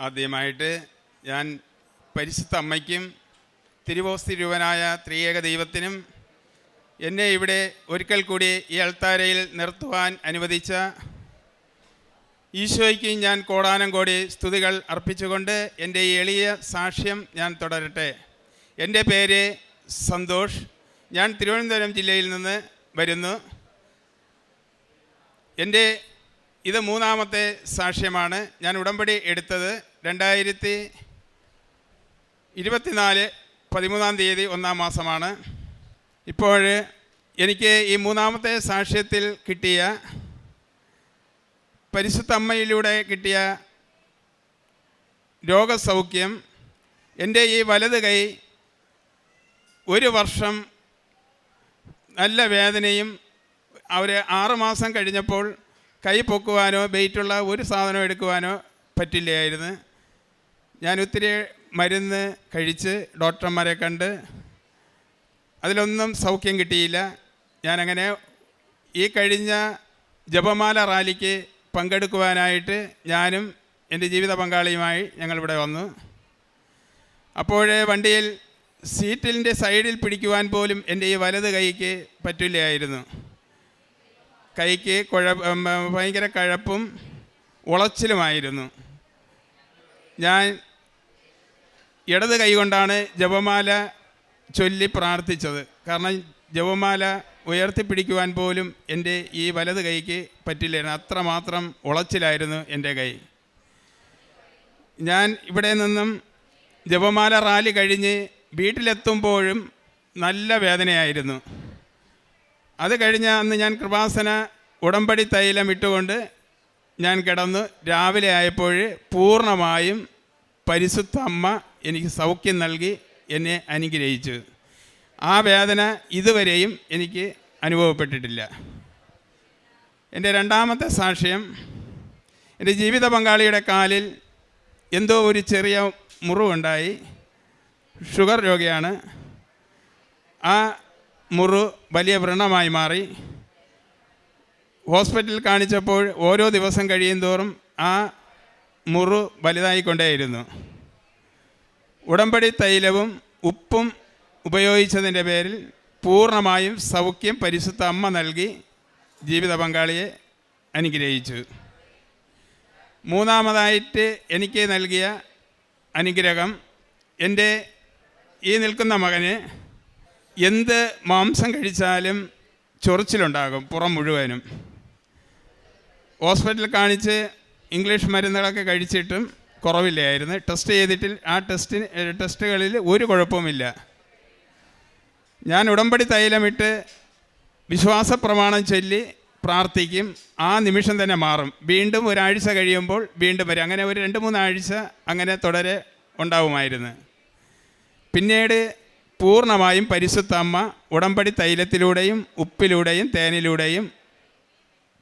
ആദ്യമായിട്ട് ഞാൻ പരിശുദ്ധ അമ്മയ്ക്കും തിരുവോസ്തി രൂപനായ ത്രിയേക ദൈവത്തിനും എന്നെ ഇവിടെ ഒരിക്കൽ കൂടി ഈ അൾത്താരയിൽ നിർത്തുവാൻ അനുവദിച്ച ഈശോയ്ക്കും ഞാൻ കോടാനം കോടി സ്തുതികൾ അർപ്പിച്ചുകൊണ്ട് എൻ്റെ ഈ എളിയ സാക്ഷ്യം ഞാൻ തുടരട്ടെ. എൻ്റെ പേര് സന്തോഷ്. ഞാൻ തിരുവനന്തപുരം ജില്ലയിൽ നിന്ന് വരുന്നു. എൻ്റെ ഇത് 3ാമത്തെ സാക്ഷ്യമാണ്. ഞാൻ ഉടമ്പടി എടുത്തത് 2024 13-ാം തീയതി 1-ാം മാസമാണ്. ഇപ്പോൾ എനിക്ക് ഈ 3ാമത്തെ സാക്ഷ്യത്തിൽ കിട്ടിയ പരിശുദ്ധ അമ്മയിലൂടെ കിട്ടിയ രോഗസൗഖ്യം, എൻ്റെ ഈ വലത് കൈ 1 വർഷം നല്ല വേദനയും 6 മാസം കഴിഞ്ഞപ്പോൾ കൈ പൊക്കുവാനോ വെയിറ്റുള്ള ഒരു സാധനം എടുക്കുവാനോ പറ്റില്ലായിരുന്നു. ഞാൻ ഒത്തിരി മരുന്ന് കഴിച്ച് ഡോക്ടർമാരെ കണ്ട് അതിലൊന്നും സൗഖ്യം കിട്ടിയില്ല. ഞാനങ്ങനെ ഈ കഴിഞ്ഞ ജപമാല റാലിക്ക് പങ്കെടുക്കുവാനായിട്ട് ഞാനും എൻ്റെ ജീവിത പങ്കാളിയുമായി ഞങ്ങളിവിടെ വന്നു. അപ്പോഴേ വണ്ടിയിൽ സീറ്റിൻ്റെ സൈഡിൽ പിടിക്കുവാൻ പോലും എൻ്റെ ഈ വലത് കൈക്ക് പറ്റില്ലായിരുന്നു. കൈക്ക് ഭയങ്കര കഴപ്പും ഉളച്ചിലുമായിരുന്നു. ഞാൻ ഇടത് കൈ കൊണ്ടാണ് ജപമാല ചൊല്ലി പ്രാർത്ഥിച്ചത്. കാരണം ജപമാല ഉയർത്തിപ്പിടിക്കുവാൻ പോലും എൻ്റെ ഈ വലത് കൈക്ക് പറ്റില്ലായിരുന്നു. അത്രമാത്രം ഉളച്ചിലായിരുന്നു എൻ്റെ കൈ. ഞാൻ ഇവിടെ നിന്നും ജപമാല റാലി കഴിഞ്ഞ് വീട്ടിലെത്തുമ്പോഴും നല്ല വേദനയായിരുന്നു. അത് കഴിഞ്ഞ അന്ന് ഞാൻ കൃപാസന ഉടമ്പടി തൈലം ഇട്ടുകൊണ്ട് ഞാൻ കിടന്നു. രാവിലെ ആയപ്പോൾ പൂർണ്ണമായും പരിശുദ്ധ അമ്മ എനിക്ക് സൗഖ്യം നൽകി എന്നെ അനുഗ്രഹിച്ചു. ആ വേദന ഇതുവരെയും എനിക്ക് അനുഭവപ്പെട്ടിട്ടില്ല. എൻ്റെ 2ാമത്തെ സാക്ഷ്യം, എൻ്റെ ജീവിത പങ്കാളിയുടെ കാലിൽ എന്തോ ഒരു ചെറിയ മുറിവുണ്ടായി. ഷുഗർ രോഗിയാണ്. ആ മുറിവ് വലിയ വ്രണമായി മാറി. ഹോസ്പിറ്റലിൽ കാണിച്ചപ്പോൾ ഓരോ ദിവസം കഴിയും തോറും ആ മുറിവ് വലുതായിക്കൊണ്ടേയിരുന്നു. ഉടമ്പടി തൈലവും ഉപ്പും ഉപയോഗിച്ചതിൻ്റെ പേരിൽ പൂർണ്ണമായും സൗഖ്യം പരിശുദ്ധ അമ്മ നൽകി ജീവിത പങ്കാളിയെ അനുഗ്രഹിച്ചു. 3ാമതായിട്ട് എനിക്ക് നൽകിയ അനുഗ്രഹം, എൻ്റെ ഈ നിൽക്കുന്ന മകന് എന്ത് മാംസം കഴിച്ചാലും ചൊറിച്ചിലുണ്ടാകും പുറം മുഴുവനും. ഹോസ്പിറ്റലിൽ കാണിച്ച് ഇംഗ്ലീഷ് മരുന്നുകളൊക്കെ കഴിച്ചിട്ടും കുറവില്ലായിരുന്നു. ടെസ്റ്റ് ചെയ്തിട്ട് ആ ടെസ്റ്റുകളിൽ ഒരു കുഴപ്പവുമില്ല. ഞാൻ ഉടമ്പടി തൈലമിട്ട് വിശ്വാസ പ്രമാണം ചൊല്ലി പ്രാർത്ഥിക്കും. ആ നിമിഷം തന്നെ മാറും. വീണ്ടും ഒരാഴ്ച കഴിയുമ്പോൾ വീണ്ടും വരും. അങ്ങനെ ഒരു 2-3 ആഴ്ച അങ്ങനെ തുടരെ ഉണ്ടാവുമായിരുന്നു. പിന്നീട് പൂർണ്ണമായും പരിശുദ്ധ അമ്മ ഉടമ്പടി തൈലത്തിലൂടെയും ഉപ്പിലൂടെയും തേനിലൂടെയും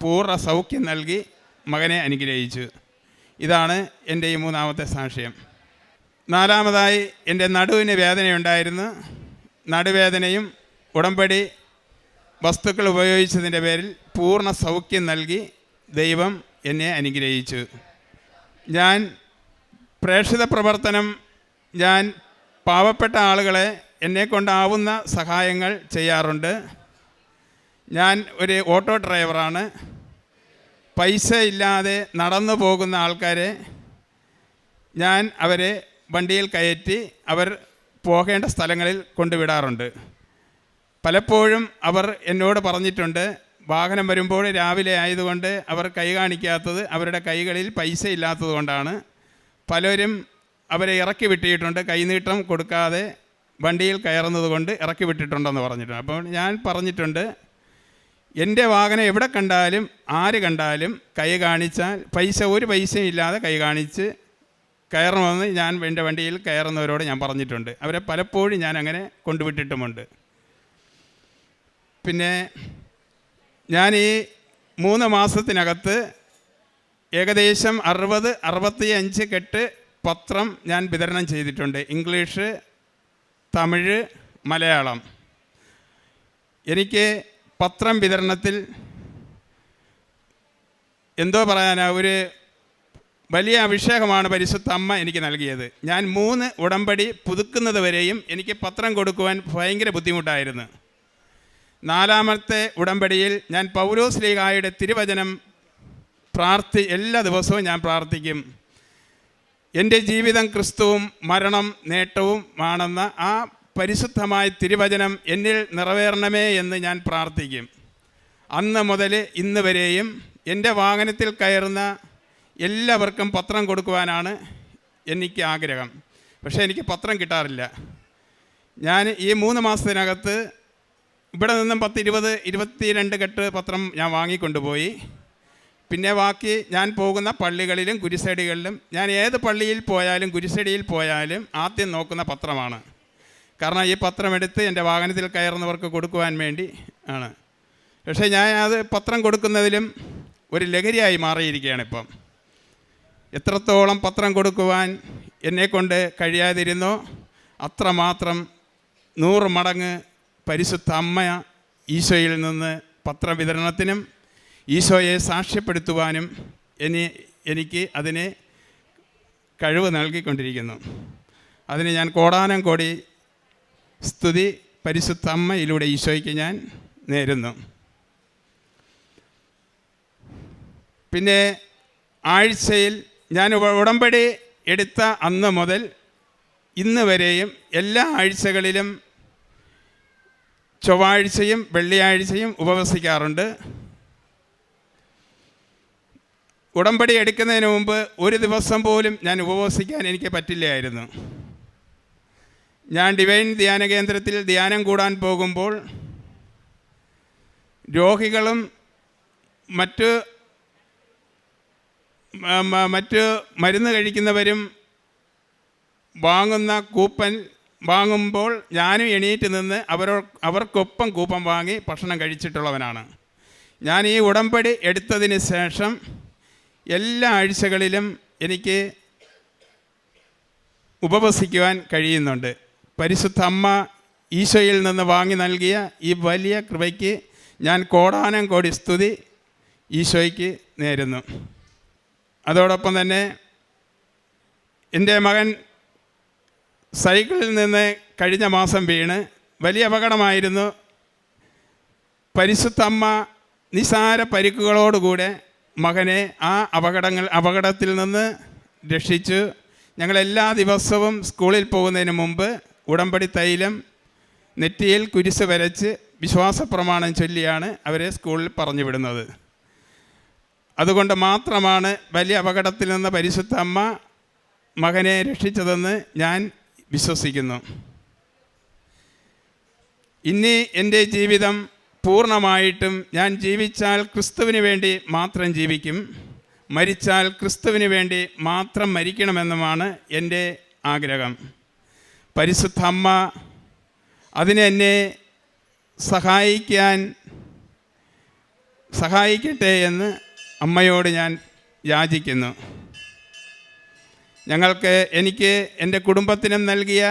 പൂർണ്ണ സൗഖ്യം നൽകി മകനെ അനുഗ്രഹിച്ചു. ഇതാണ് എൻ്റെ ഈ 3ാമത്തെ സാക്ഷ്യം. 4ാമതായി എൻ്റെ നടുവിന് വേദനയുണ്ടായിരുന്നു. നടുവേദനയും ഉടമ്പടി വസ്തുക്കൾ ഉപയോഗിച്ചതിൻ്റെ പേരിൽ പൂർണ്ണ സൗഖ്യം നൽകി ദൈവം എന്നെ അനുഗ്രഹിച്ചു. ഞാൻ പ്രേക്ഷിത പ്രവർത്തനം, ഞാൻ പാവപ്പെട്ട ആളുകളെ എന്നെക്കൊണ്ടാവുന്ന സഹായങ്ങൾ ചെയ്യാറുണ്ട്. ഞാൻ ഒരു ഓട്ടോ ഡ്രൈവറാണ്. പൈസ ഇല്ലാതെ നടന്നു പോകുന്ന ആൾക്കാരെ ഞാൻ അവരെ വണ്ടിയിൽ കയറ്റി അവർ പോകേണ്ട സ്ഥലങ്ങളിൽ കൊണ്ടുവിടാറുണ്ട്. പലപ്പോഴും അവർ എന്നോട് പറഞ്ഞിട്ടുണ്ട്, വാഹനം വരുമ്പോൾ രാവിലെ ആയതുകൊണ്ട് അവർ കൈ കാണിക്കാത്തത് അവരുടെ കൈകളിൽ പൈസ ഇല്ലാത്തത് കൊണ്ടാണ്. പലരും അവരെ ഇറക്കി വിട്ടിട്ടുണ്ട്, കൈനീട്ടം കൊടുക്കാതെ വണ്ടിയിൽ കയറുന്നത് കൊണ്ട് ഇറക്കി വിട്ടിട്ടുണ്ടെന്ന് പറഞ്ഞിട്ടുണ്ട്. അപ്പോൾ ഞാൻ പറഞ്ഞിട്ടുണ്ട്, എൻ്റെ വാഹനം എവിടെ കണ്ടാലും ആര് കണ്ടാലും കൈ കാണിച്ചാൽ ഒരു പൈസയും ഇല്ലാതെ കൈ കാണിച്ച് കയറണമെന്ന് ഞാൻ എൻ്റെ വണ്ടിയിൽ കയറുന്നവരോട് ഞാൻ പറഞ്ഞിട്ടുണ്ട്. അവരെ പലപ്പോഴും ഞാൻ അങ്ങനെ കൊണ്ടുവിട്ടിട്ടുമുണ്ട്. പിന്നെ ഞാൻ ഈ 3 മാസത്തിനകത്ത് ഏകദേശം 60-65 കെട്ട് പത്രം ഞാൻ വിതരണം ചെയ്തിട്ടുണ്ട്. ഇംഗ്ലീഷ്, തമിഴ്, മലയാളം. എനിക്ക് പത്രം വിതരണത്തിൽ എന്തോ പറയാനാ, ഒരു വലിയ അഭിഷേകമാണ് പരിശുദ്ധ അമ്മ എനിക്ക് നൽകിയത്. ഞാൻ 3 ഉടമ്പടി പുതുക്കുന്നത് വരെയും എനിക്ക് പത്രം കൊടുക്കുവാൻ ഭയങ്കര ബുദ്ധിമുട്ടായിരുന്നു. 4ാമത്തെ ഉടമ്പടിയിൽ ഞാൻ പൗലോസ് ശ്ലീഹായുടെ തിരുവചനം എല്ലാ ദിവസവും ഞാൻ പ്രാർത്ഥിക്കും. എൻ്റെ ജീവിതം ക്രിസ്തുവും മരണം നേട്ടവുമാണെന്ന ആ പരിശുദ്ധമായ തിരുവചനം എന്നിൽ നിറവേറണമേ എന്ന് ഞാൻ പ്രാർത്ഥിക്കും. അന്ന് മുതൽ ഇന്ന് വരെയും എൻ്റെ വാഹനത്തിൽ കയറുന്ന എല്ലാവർക്കും പത്രം കൊടുക്കുവാനാണ് എനിക്ക് ആഗ്രഹം. പക്ഷേ എനിക്ക് പത്രം കിട്ടാറില്ല. ഞാൻ ഈ 3 മാസത്തിനകത്ത് ഇവിടെ നിന്നും 22 കെട്ട് പത്രം ഞാൻ വാങ്ങിക്കൊണ്ടുപോയി. പിന്നെ ബാക്കി ഞാൻ പോകുന്ന പള്ളികളിലും കുരിശടികളിലും, ഞാൻ ഏത് പള്ളിയിൽ പോയാലും കുരിശടിയിൽ പോയാലും ആദ്യം നോക്കുന്ന പത്രമാണ്. കാരണം ഈ പത്രമെടുത്ത് എൻ്റെ വാഹനത്തിൽ കയറുന്നവർക്ക് കൊടുക്കുവാൻ വേണ്ടി ആണ്. പക്ഷേ ഞാൻ അത് പത്രം കൊടുക്കുന്നതിലും ഒരു ലഹരിയായി മാറിയിരിക്കുകയാണ് ഇപ്പം. എത്രത്തോളം പത്രം കൊടുക്കുവാൻ എന്നെക്കൊണ്ട് കഴിയാതിരുന്നോ അത്രമാത്രം 100 മടങ്ങ് പരിശുദ്ധ അമ്മ ഈശോയിൽ നിന്ന് പത്രവിതരണത്തിനും ഈശോയെ സാക്ഷ്യപ്പെടുത്തുവാനും എനിക്ക് അതിന് കഴിവ് നൽകിക്കൊണ്ടിരിക്കുന്നു. അതിന് ഞാൻ കോടാനം കോടി സ്തുതി പരിശുദ്ധ അമ്മയിലൂടെ ഈശോയ്ക്ക് ഞാൻ നേരുന്നു. പിന്നെ ആഴ്ചയിൽ ഞാൻ ഉടമ്പടി എടുത്ത അന്ന് മുതൽ ഇന്ന് വരെയും എല്ലാ ആഴ്ചകളിലും ചൊവ്വാഴ്ചയും വെള്ളിയാഴ്ചയും ഉപവസിക്കാറുണ്ട്. ഉടമ്പടി എടുക്കുന്നതിന് മുമ്പ് ഒരു ദിവസം പോലും ഞാൻ ഉപവസിക്കാൻ എനിക്ക് പറ്റില്ലായിരുന്നു. ഞാൻ ഡിവൈൻ ധ്യാന കേന്ദ്രത്തിൽ ധ്യാനം കൂടാൻ പോകുമ്പോൾ രോഗികളും മറ്റ് മരുന്ന് കഴിക്കുന്നവരും വാങ്ങുന്ന കൂപ്പൻ വാങ്ങുമ്പോൾ ഞാനും എണീറ്റ് നിന്ന് അവർക്കൊപ്പം കൂപ്പൻ വാങ്ങി ഭക്ഷണം കഴിച്ചിട്ടുള്ളവനാണ്. ഞാൻ ഈ ഉടമ്പടി എടുത്തതിന് ശേഷം എല്ലാ ആഴ്ചകളിലും എനിക്ക് ഉപവസിക്കുവാൻ കഴിയുന്നുണ്ട്. പരിശുദ്ധ അമ്മ ഈശോയിൽ നിന്ന് വാങ്ങി നൽകിയ ഈ വലിയ കൃപയ്ക്ക് ഞാൻ കോടാനം കോടി സ്തുതി ഈശോയ്ക്ക് നേരുന്നു. അതോടൊപ്പം തന്നെ എൻ്റെ മകൻ സൈക്കിളിൽ നിന്ന് കഴിഞ്ഞ മാസം വീണ് വലിയ അപകടമായിരുന്നു. പരിശുദ്ധ അമ്മ നിസാര പരിക്കുകളോടുകൂടെ മകനെ ആ അപകടത്തിൽ നിന്ന് രക്ഷിച്ചു. ഞങ്ങളെല്ലാ ദിവസവും സ്കൂളിൽ പോകുന്നതിന് മുമ്പ് ഉടമ്പടി തൈലം നെറ്റിയിൽ കുരിശ് വരച്ച് വിശ്വാസ പ്രമാണം ചൊല്ലിയാണ് അവരെ സ്കൂളിൽ പറഞ്ഞു വിടുന്നത്. അതുകൊണ്ട് മാത്രമാണ് വലിയ അപകടത്തിൽ നിന്ന് പരിശുദ്ധ അമ്മ മകനെ രക്ഷിച്ചതെന്ന് ഞാൻ വിശ്വസിക്കുന്നു. ഇനി എൻ്റെ ജീവിതം പൂർണ്ണമായിട്ടും ഞാൻ ജീവിച്ചാൽ ക്രിസ്തുവിന് വേണ്ടി മാത്രം ജീവിക്കും, മരിച്ചാൽ ക്രിസ്തുവിന് വേണ്ടി മാത്രം മരിക്കണമെന്നുമാണ് എൻ്റെ ആഗ്രഹം. പരിശുദ്ധ അമ്മ അതിനെന്നെ സഹായിക്കട്ടെ എന്ന് അമ്മയോട് ഞാൻ യാചിക്കുന്നു. എനിക്ക് എൻ്റെ കുടുംബത്തിനും നൽകിയ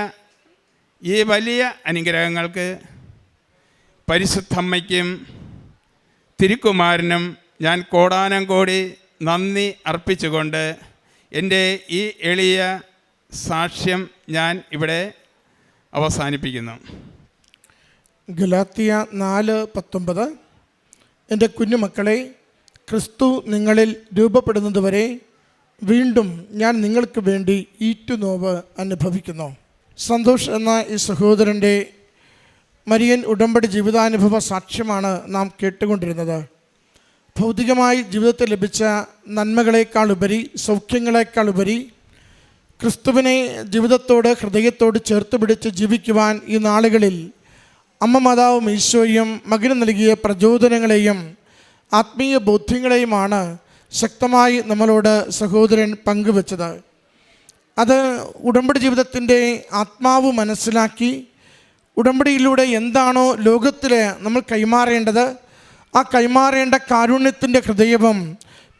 ഈ വലിയ അനുഗ്രഹങ്ങൾക്ക് പരിശുദ്ധമ്മയ്ക്കും തിരുക്കുമാരനും ഞാൻ കോടാനം കോടി നന്ദി അർപ്പിച്ചുകൊണ്ട് എൻ്റെ ഈ എളിയ സാക്ഷ്യം ഞാൻ ഇവിടെ അവസാനിപ്പിക്കുന്നു. ഗലാത്യ 4:19 എൻ്റെ കുഞ്ഞുമക്കളെ, ക്രിസ്തു നിങ്ങളിൽ രൂപപ്പെടുന്നതുവരെ വീണ്ടും ഞാൻ നിങ്ങൾക്ക് വേണ്ടി ഈറ്റുനോവ് അനുഭവിക്കുന്നു. സന്തോഷ് എന്ന ഈ സഹോദരൻ്റെ മരിയൻ ഉടമ്പടി ജീവിതാനുഭവ സാക്ഷ്യമാണ് നാം കേട്ടുകൊണ്ടിരുന്നത്. ഭൗതികമായി ജീവിതത്തിൽ ലഭിച്ച നന്മകളെക്കാളുപരി, സൗഖ്യങ്ങളെക്കാളുപരി ക്രിസ്തുവിനെ ജീവിതത്തോട് ഹൃദയത്തോട് ചേർത്ത് പിടിച്ച് ജീവിക്കുവാൻ ഈ നാളുകളിൽ അമ്മ മാതാവും ഈശോയും മകന് നൽകിയ പ്രചോദനങ്ങളെയും ആത്മീയ ബോധ്യങ്ങളെയുമാണ് ശക്തമായി നമ്മളോട് സഹോദരൻ പങ്കുവച്ചത്. അത് ഉടമ്പടി ജീവിതത്തിൻ്റെ ആത്മാവ് മനസ്സിലാക്കി ഉടമ്പടിയിലൂടെ എന്താണോ ലോകത്തിൽ നമ്മൾ കൈമാറേണ്ടത്, ആ കൈമാറേണ്ട കാരുണ്യത്തിൻ്റെ ഹൃദയവും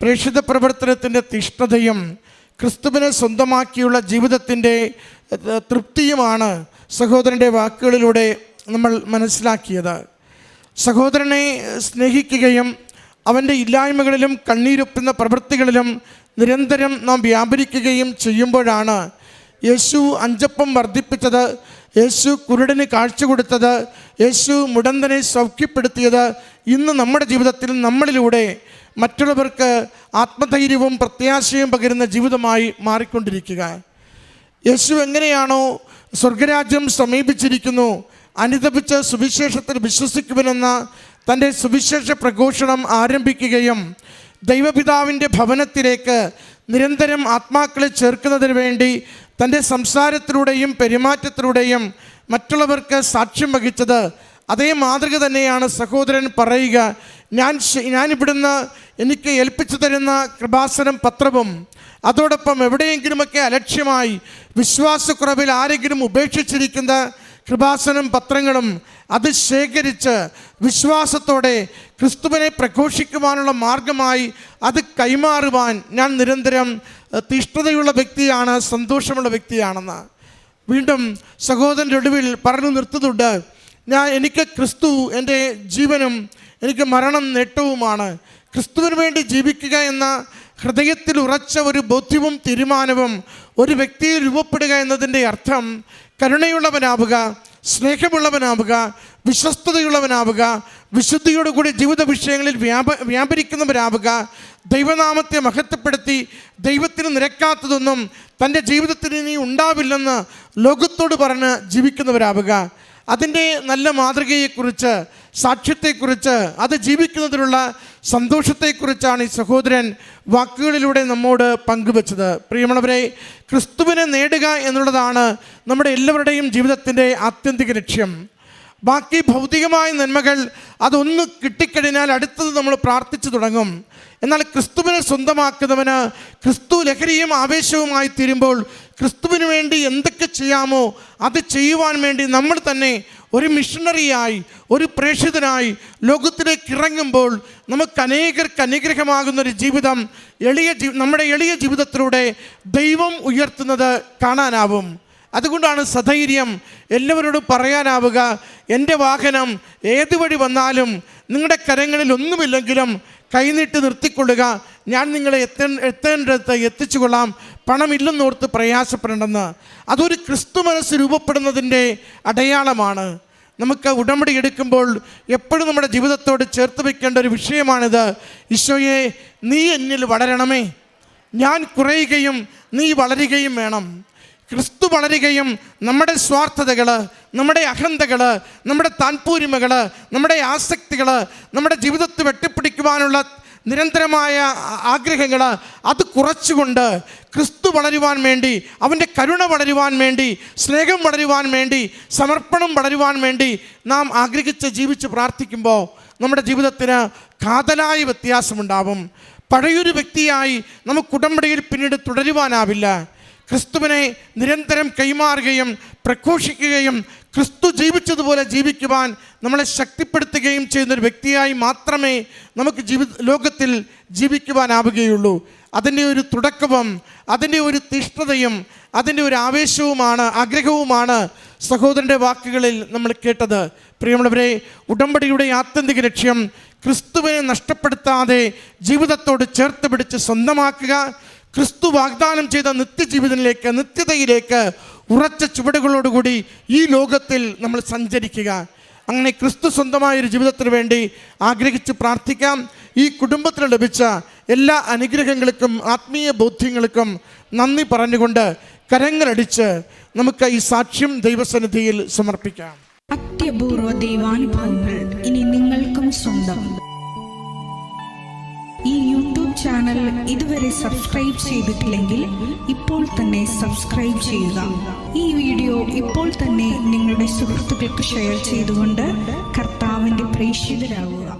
പ്രേക്ഷിത പ്രവർത്തനത്തിൻ്റെ തീഷ്ണതയും ക്രിസ്തുവിനെ സ്വന്തമാക്കിയുള്ള ജീവിതത്തിൻ്റെ തൃപ്തിയുമാണ് സഹോദരൻ്റെ വാക്കുകളിലൂടെ നമ്മൾ മനസ്സിലാക്കിയത്. സഹോദരനെ സ്നേഹിക്കുകയും അവൻ്റെ ഇല്ലായ്മകളിലും കണ്ണീരൊപ്പുന്ന പ്രവൃത്തികളിലും നിരന്തരം നാം വ്യാപരിക്കുകയും ചെയ്യുമ്പോഴാണ് യേശു 5 അപ്പം വർദ്ധിപ്പിച്ചത്, യേശു കുരുടന് കാഴ്ച കൊടുത്തത്, യേശു മുടന്തനെ സൗഖ്യപ്പെടുത്തിയത് ഇന്ന് നമ്മുടെ ജീവിതത്തിൽ നമ്മളിലൂടെ മറ്റുള്ളവർക്ക് ആത്മധൈര്യവും പ്രത്യാശയും പകരുന്ന ജീവിതമായി മാറിക്കൊണ്ടിരിക്കുക. യേശു എങ്ങനെയാണോ സ്വർഗരാജ്യം സമീപിച്ചിരിക്കുന്നു, അനുതപിച്ച് സുവിശേഷത്തിൽ വിശ്വസിക്കുമെന്ന തൻ്റെ സുവിശേഷ പ്രഘോഷണം ആരംഭിക്കുകയും ദൈവപിതാവിൻ്റെ ഭവനത്തിലേക്ക് നിരന്തരം ആത്മാക്കളെ ചേർക്കുന്നതിന് വേണ്ടി തൻ്റെ സംസാരത്തിലൂടെയും പെരുമാറ്റത്തിലൂടെയും മറ്റുള്ളവർക്ക് സാക്ഷ്യം വഹിച്ചത്, അതേ മാതൃക തന്നെയാണ് സഹോദരൻ പറയുക. ഞാനിവിടുന്ന് എനിക്ക് ഏൽപ്പിച്ചു തരുന്ന കൃപാസനം പത്രവും അതോടൊപ്പം എവിടെയെങ്കിലുമൊക്കെ അലക്ഷ്യമായി വിശ്വാസക്കുറവിൽ ആരെങ്കിലും ഉപേക്ഷിച്ചിരിക്കുന്ന കൃപാസനം പത്രങ്ങളും അത് ശേഖരിച്ച് വിശ്വാസത്തോടെ ക്രിസ്തുവിനെ പ്രഘോഷിക്കുവാനുള്ള മാർഗമായി അത് കൈമാറുവാൻ ഞാൻ നിരന്തരം തീഷ്ണതയുള്ള വ്യക്തിയാണ്, സന്തോഷമുള്ള വ്യക്തിയാണെന്ന്. വീണ്ടും സഹോദരൻ്റെ ഒടുവിൽ പറഞ്ഞു നിർത്തുന്നുണ്ട്, എനിക്ക് ക്രിസ്തു എൻ്റെ ജീവനും എനിക്ക് മരണം നേട്ടവുമാണ്. ക്രിസ്തുവിന് വേണ്ടി ജീവിക്കുക എന്ന ഹൃദയത്തിൽ ഉറച്ച ഒരു ബോധ്യവും തീരുമാനവും ഒരു വ്യക്തിയിൽ രൂപപ്പെടുക എന്നതിൻ്റെ അർത്ഥം കരുണയുള്ളവനാവുക, സ്നേഹമുള്ളവനാവുക, വിശ്വസ്തതയുള്ളവനാവുക, വിശുദ്ധിയോടുകൂടി ജീവിത വിഷയങ്ങളിൽ വ്യാപരിക്കുന്നവരാവുക, ദൈവനാമത്തെ മഹത്വപ്പെടുത്തി ദൈവത്തിന് നിരക്കാത്തതൊന്നും തൻ്റെ ജീവിതത്തിൽ ഇനി ഉണ്ടാവില്ലെന്ന് ലോകത്തോട് പറഞ്ഞ് ജീവിക്കുന്നവരാവുക. അതിൻ്റെ നല്ല മാതൃകയെക്കുറിച്ച്, സാക്ഷ്യത്തെക്കുറിച്ച്, അത് ജീവിക്കുന്നതിനുള്ള സന്തോഷത്തെക്കുറിച്ചാണ് ഈ സഹോദരൻ വാക്കുകളിലൂടെ നമ്മോട് പങ്കുവച്ചത്. പ്രിയമുള്ളവരെ, ക്രിസ്തുവിനെ നേടുക എന്നുള്ളതാണ് നമ്മുടെ എല്ലാവരുടെയും ജീവിതത്തിൻ്റെ ആത്യന്തിക ലക്ഷ്യം. ബാക്കി ഭൗതികമായ നന്മകൾ അതൊന്ന് കിട്ടിക്കഴിഞ്ഞാൽ അടുത്തത് നമ്മൾ പ്രാർത്ഥിച്ചു തുടങ്ങും. എന്നാൽ ക്രിസ്തുവിനെ സ്വന്തമാക്കുന്നവന് ക്രിസ്തു ലഹരിയും ആവേശവുമായി തീരുമ്പോൾ ക്രിസ്തുവിന് വേണ്ടി എന്തൊക്കെ ചെയ്യാമോ അത് ചെയ്യുവാൻ വേണ്ടി നമ്മൾ തന്നെ ഒരു മിഷണറിയായി, ഒരു പ്രേക്ഷിതനായി ലോകത്തിലേക്ക് ഇറങ്ങുമ്പോൾ നമുക്ക് അനേകർക്ക് അനുഗ്രഹമാകുന്നൊരു ജീവിതം നമ്മുടെ എളിയ ജീവിതത്തിലൂടെ ദൈവം ഉയർത്തുന്നത് കാണാനാവും. അതുകൊണ്ടാണ് സധൈര്യം എല്ലാവരോടും പറയാനാവുക, എൻ്റെ വാഹനം ഏത് വഴി വന്നാലും നിങ്ങളുടെ കരങ്ങളിൽ ഒന്നുമില്ലെങ്കിലും കൈനീട്ടി നിർത്തിക്കൊള്ളുക, ഞാൻ നിങ്ങളെ എത്തേണ്ടടുത്ത് എത്തിച്ചു കൊള്ളാം, പണമില്ലെന്നോർത്ത് പ്രയാസപ്പെടേണ്ടെന്ന്. അതൊരു ക്രിസ്തു മനസ്സ് രൂപപ്പെടുന്നതിൻ്റെ അടയാളമാണ്. നമുക്ക് ഉടമ്പടി എടുക്കുമ്പോൾ എപ്പോഴും നമ്മുടെ ജീവിതത്തോട് ചേർത്ത് വയ്ക്കേണ്ട ഒരു വിഷയമാണിത്. ഈശോയെ, നീ എന്നിൽ വളരണമേ, ഞാൻ കുറയുകയും നീ വളരുകയും വേണം. ക്രിസ്തു വളരുകയും നമ്മുടെ സ്വാർത്ഥതകൾ, നമ്മുടെ അഹന്തകൾ, നമ്മുടെ താൽപര്യങ്ങൾ, നമ്മുടെ ആസക്തികൾ, നമ്മുടെ ജീവിതത്തിൽ വെട്ടിപ്പിടിക്കുവാനുള്ള നിരന്തരമായ ആഗ്രഹങ്ങൾ അത് കുറച്ചുകൊണ്ട് ക്രിസ്തു വളരുവാൻ വേണ്ടി, അവൻ്റെ കരുണ വളരുവാൻ വേണ്ടി, സ്നേഹം വളരുവാൻ വേണ്ടി, സമർപ്പണം വളരുവാൻ വേണ്ടി നാം ആഗ്രഹിച്ച് ജീവിച്ച് പ്രാർത്ഥിക്കുമ്പോൾ നമ്മുടെ ജീവിതത്തിന് കാതലായ വ്യത്യാസമുണ്ടാവും. പഴയൊരു വ്യക്തിയായി നമുക്ക് ഉടമ്പടിയിൽ പിന്നീട് തുടരുവാനാവില്ല. ക്രിസ്തുവിനെ നിരന്തരം കൈമാറുകയും പ്രഘോഷിക്കുകയും ക്രിസ്തു ജീവിച്ചതുപോലെ ജീവിക്കുവാൻ നമ്മളെ ശക്തിപ്പെടുത്തുകയും ചെയ്യുന്നൊരു വ്യക്തിയായി മാത്രമേ നമുക്ക് ലോകത്തിൽ ജീവിക്കുവാനാവുകയുള്ളൂ. അതിൻ്റെ ഒരു തുടക്കവും അതിൻ്റെ ഒരു തീഷ്ണതയും അതിൻ്റെ ഒരു ആവേശവുമാണ്, ആഗ്രഹവുമാണ് സഹോദരൻ്റെ വാക്കുകളിൽ നമ്മൾ കേട്ടത്. പ്രിയമുള്ളവരെ, ഉടമ്പടിയുടെ ആത്യന്തിക ലക്ഷ്യം ക്രിസ്തുവിനെ നഷ്ടപ്പെടുത്താതെ ജീവിതത്തോട് ചേർത്ത് പിടിച്ച് സ്വന്തമാക്കുക, ക്രിസ്തു വാഗ്ദാനം ചെയ്ത നിത്യജീവിതത്തിലേക്ക്, നിത്യതയിലേക്ക് ഉറച്ച ചുവടുകളോടുകൂടി ഈ ലോകത്തിൽ നമ്മൾ സഞ്ചരിക്കുക. അങ്ങനെ ക്രിസ്തു സ്വന്തമായൊരു ജീവിതത്തിന് വേണ്ടി ആഗ്രഹിച്ച് പ്രാർത്ഥിക്കാം. ഈ കുടുംബത്തിന് ലഭിച്ച എല്ലാ അനുഗ്രഹങ്ങൾക്കും ആത്മീയ ബോധ്യങ്ങൾക്കും നന്ദി പറഞ്ഞുകൊണ്ട് കരങ്ങളടിച്ച് നമുക്ക് ഈ സാക്ഷ്യം ദൈവസന്നിധിയിൽ സമർപ്പിക്കാം. അത്യപൂർവ ദൈവാനുഭവങ്ങൾ ഇനി നിങ്ങൾക്കും സ്വന്തം. ഈ യൂട്യൂബ് ചാനൽ ഇതുവരെ സബ്സ്ക്രൈബ് ചെയ്തിട്ടില്ലെങ്കിൽ ഇപ്പോൾ തന്നെ സബ്സ്ക്രൈബ് ചെയ്യുക. ഈ വീഡിയോ ഇപ്പോൾ തന്നെ നിങ്ങളുടെ സുഹൃത്തുക്കൾക്ക് ഷെയർ ചെയ്തുകൊണ്ട് കർത്താവിൻ്റെ പ്രേക്ഷിതരാകുക.